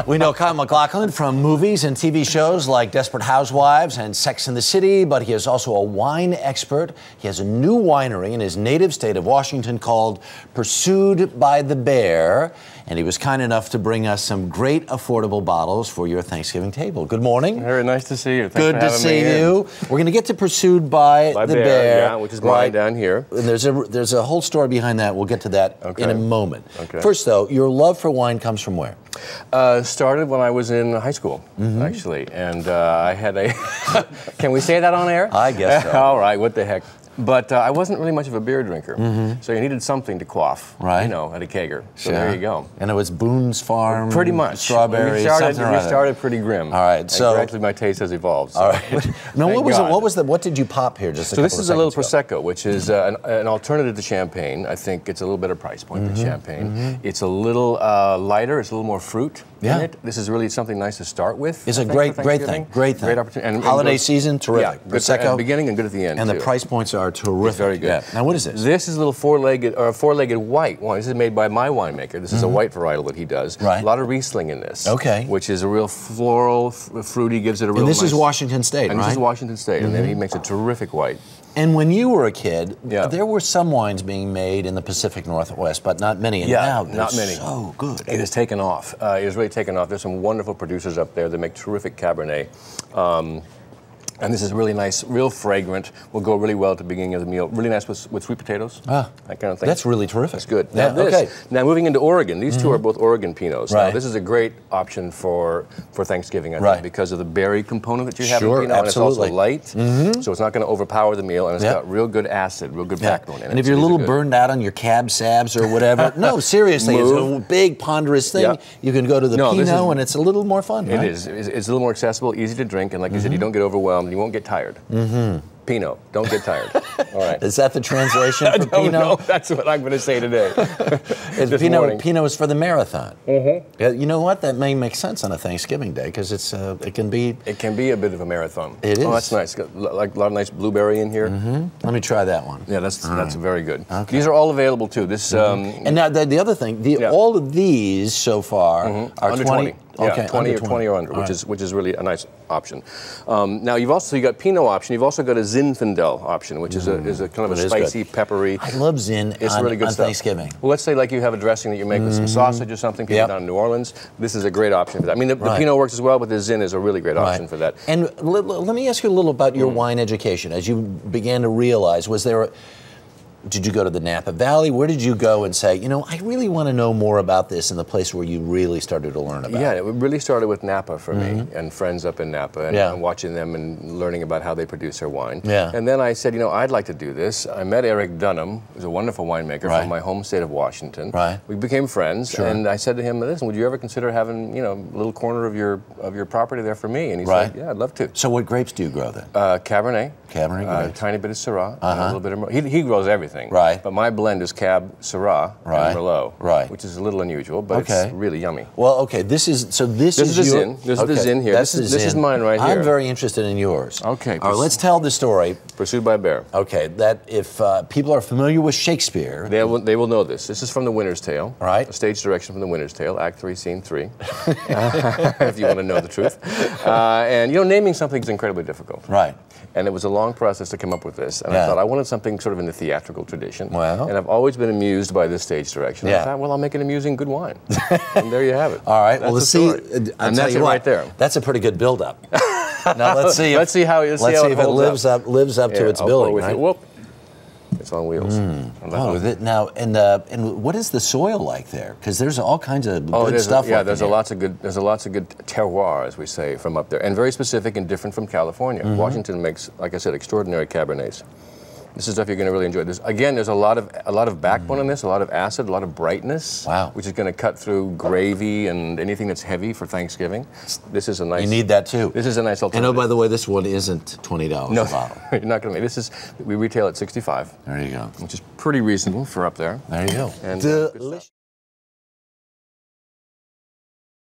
We know Kyle MacLachlan from movies and TV shows like Desperate Housewives and Sex and the City, but he is also a wine expert. He has a new winery in his native state of Washington called Pursued by the Bear, and he was kind enough to bring us some great affordable bottles for your Thanksgiving table. Good morning. Very nice to see you. Thanks Good for to having see me you. in. We're going to get to Pursued by the Bear. Yeah, which is mine down here. And there's a whole story behind that. We'll get to that in a moment. Okay. First, though, your love for wine comes from where? Started when I was in high school, actually, and I had a. Can we say that on air? I guess so. All right. What the heck? But I wasn't really much of a beer drinker, so you needed something to quaff, right? You know, at a kegger. So there you go. And it was Boone's Farm, pretty much strawberries. We started pretty grim. All right, so gradually my taste has evolved. So. All right. Now, what did you pop here? Just a couple this is a little prosecco, prosecco, which is an alternative to champagne. I think it's a little better price point than champagne. It's a little lighter. It's a little more fruit in it. This is really something nice to start with. It's a great thing. Great opportunity. And holiday season, terrific. Yeah, good at the beginning and good at the end. And the price points are terrific. It's very good. Yeah. Now, what is this? This is a little four-legged white wine. This is made by my winemaker. This is a white varietal that he does. Right. A lot of Riesling in this. Okay. Which is a real floral, fruity, gives it a real And this nice, is Washington State, and right? this is Washington State, and then he makes a terrific white. And when you were a kid, there were some wines being made in the Pacific Northwest, but not many. And now not many. So good. It has taken off. It has really taken off. There's some wonderful producers up there that make terrific Cabernet. And this is really nice, real fragrant. Will go really well at the beginning of the meal. Really nice with sweet potatoes, that kind of thing. That's really terrific. That's good. Yeah, Now, now moving into Oregon, these two are both Oregon Pinots. Right. Now, this is a great option for Thanksgiving, I think, because of the berry component that you have in Pinot. Absolutely. And it's also light, so it's not going to overpower the meal, and it's got real good acid, real good backbone in it. And if you're a little burned out on your cab sabs or whatever, no, seriously, it's a big, ponderous thing. You can go to the Pinot, and it's a little more fun, right? It is. It's a little more accessible, easy to drink, and like you said, you don't get overwhelmed, you won't get tired. Pinot, don't get tired. All right. Is that the translation for Pinot? No, that's what I'm going to say today. Pinot is for the marathon. Yeah, you know what? That may make sense on a Thanksgiving day because it can be a bit of a marathon. It is. Oh, that's nice. Got like a lot of nice blueberry in here. Let me try that one. Yeah, that's very good. Okay. These are all available too. This and now the other thing, all of these so far are under 20. Okay, yeah, 20 or under, which is really a nice option. Now you got Pinot option. You've also got a Zinfandel option, which is a kind of a spicy, peppery. I love Zin. It's really good stuff. Thanksgiving. Well, let's say like you have a dressing that you make with some sausage or something. People down in New Orleans, this is a great option for that. I mean, the Pinot works as well, but the Zin is a really great option for that. And let me ask you a little about your wine education. As you began to realize, did you go to the Napa Valley? Where did you go and say, I really want to know more about this in the place where you really started to learn about it? Yeah, it really started with Napa for me and friends up in Napa and watching them and learning about how they produce their wine. Yeah. And then I said, I'd like to do this. I met Eric Dunham, who's a wonderful winemaker from my home state of Washington. Right. We became friends, and I said to him, listen, would you ever consider having, a little corner of your property there for me? And he said, yeah, I'd love to. So what grapes do you grow then? Cabernet. Cabernet, a tiny bit of Syrah, a little bit of Merlot. He grows everything. Right. But my blend is Cab, Syrah, and Merlot, which is a little unusual, but it's really yummy. Well, okay, this is the Zin. This is the Zin here. This is mine right here. I'm very interested in yours. Okay. All right, let's tell the story. Pursued by a Bear. Okay, that if people are familiar with Shakespeare, they will know this. This is from The Winter's Tale. Right. A stage direction from The Winter's Tale, Act 3, Scene 3, if you want to know the truth. And naming something is incredibly difficult. Right. And it was a long process to come up with this. And I thought I wanted something sort of in the theatrical tradition. Well. And I've always been amused by this stage direction. I thought, well, I'll make an amusing good wine. And there you have it. All right. That's well, and that's it right there. That's a pretty good build-up. Now let's see. Let's see if it lives up to its billing. Right? Whoop. It's on wheels. Now, and what is the soil like there? Because there's all kinds of good stuff. There's lots of good terroir, as we say, from up there, and very specific and different from California. Washington makes, like I said, extraordinary Cabernets. This is stuff you're going to really enjoy. There's a lot of backbone in this, a lot of acid, a lot of brightness. Wow. Which is going to cut through gravy and anything that's heavy for Thanksgiving. This is a nice. You need that too. This is a nice alternative. And by the way, this one isn't $20 a bottle. You're not going to make we retail at $65. There you go. Which is pretty reasonable for up there. There you go. And delicious.